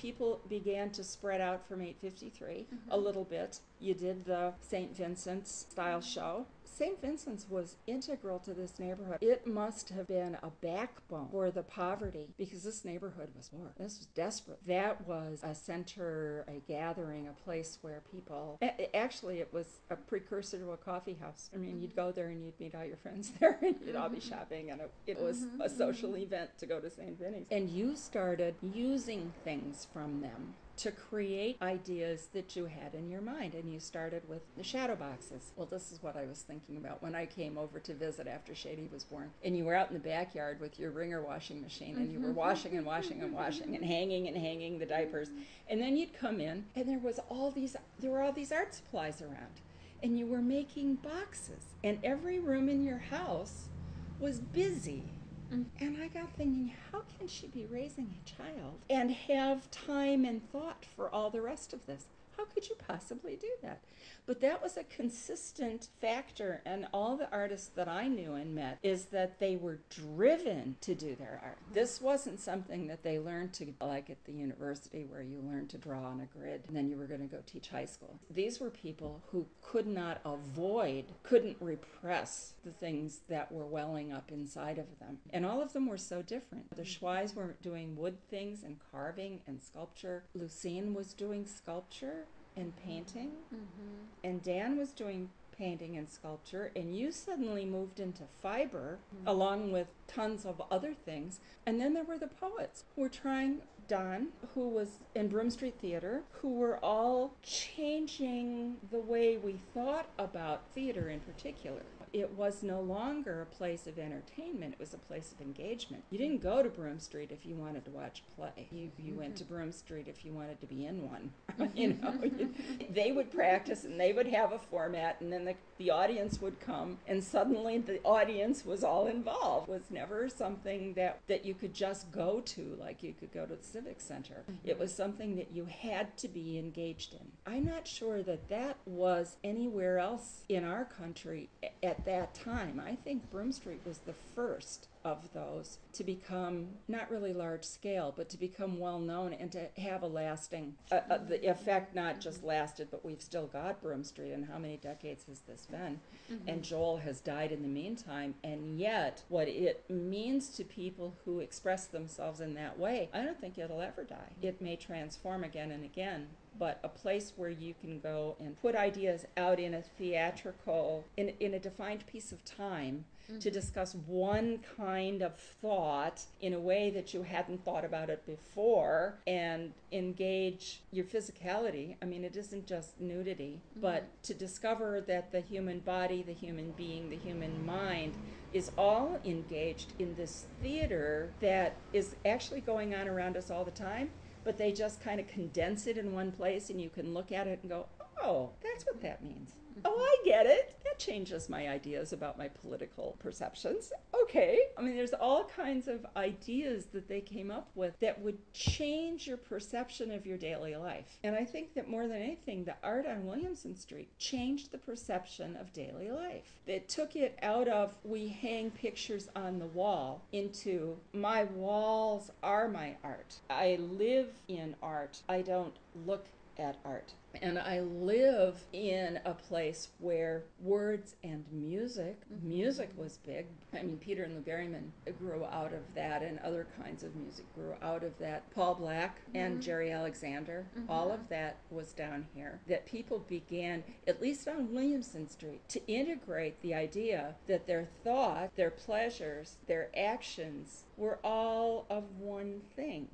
people began to spread out from 853 a little bit. You did the St. Vincent's style show. St. Vincent's was integral to this neighborhood. It must have been a backbone for the poverty because this neighborhood was poor. This was desperate. That was a center, a gathering, a place where people, actually it was a precursor to a coffee house. I mean, you'd go there and you'd meet all your friends there and you'd all be shopping, and it was a social event to go to St. Vinny's. And you started using things from them to create ideas that you had in your mind. And you started with the shadow boxes. Well, this is what I was thinking about when I came over to visit after Shady was born. And you were out in the backyard with your Ringer washing machine, and you were washing and washing and washing and hanging the diapers. And then you'd come in, and there were all these art supplies around. And you were making boxes. And every room in your house was busy. And I got thinking, how can she be raising a child and have time and thought for all the rest of this? How could you possibly do that? But that was a consistent factor, and all the artists that I knew and met is that they were driven to do their art. This wasn't something that they learned to, like at the university where you learned to draw on a grid and then you were going to go teach high school. These were people who could not avoid, couldn't repress the things that were welling up inside of them. And all of them were so different. The Schweis were doing wood things and carving and sculpture. Lucine was doing sculpture and painting, and Dan was doing painting and sculpture, and you suddenly moved into fiber along with tons of other things. And then there were the poets who were trying, Don, who was in Broome Street Theater, who were all changing the way we thought about theater in particular. It was no longer a place of entertainment, it was a place of engagement. You didn't go to Broome Street if you wanted to watch a play. You went to Broome Street if you wanted to be in one. They would practice and they would have a format, and then the audience would come, and suddenly the audience was all involved. It was never something that you could just go to like you could go to the Civic Center. It was something that you had to be engaged in. I'm not sure that was anywhere else in our country at that time. I think Broome Street was the first of those to become not really large scale, but to become well known and to have a lasting the effect. Not just lasted, but we've still got Broome Street, and how many decades has this been? And Joel has died in the meantime, and yet what it means to people who express themselves in that way, I don't think it'll ever die. It may transform again and again, but a place where you can go and put ideas out in a theatrical, in a defined piece of time, to discuss one kind of thought in a way that you hadn't thought about it before, and engage your physicality. I mean, it isn't just nudity, but to discover that the human body, the human being, the human mind is all engaged in this theater that is actually going on around us all the time, but they just kind of condense it in one place, and you can look at it and go, oh, that's what that means. Oh, I get it. That changes my ideas about my political perceptions. Okay. I mean, there's all kinds of ideas that they came up with that would change your perception of your daily life. And I think that more than anything, the art on Williamson Street changed the perception of daily life. It took it out of, we hang pictures on the wall, into, my walls are my art. I live in art. I don't look at art. And I live in a place where words and music was big. I mean, Peter and Lou Berryman grew out of that, and other kinds of music grew out of that. Paul Black and Jerry Alexander, all of that was down here. That people began, at least on Williamson Street, to integrate the idea that their thought, their pleasures, their actions were all of one thing.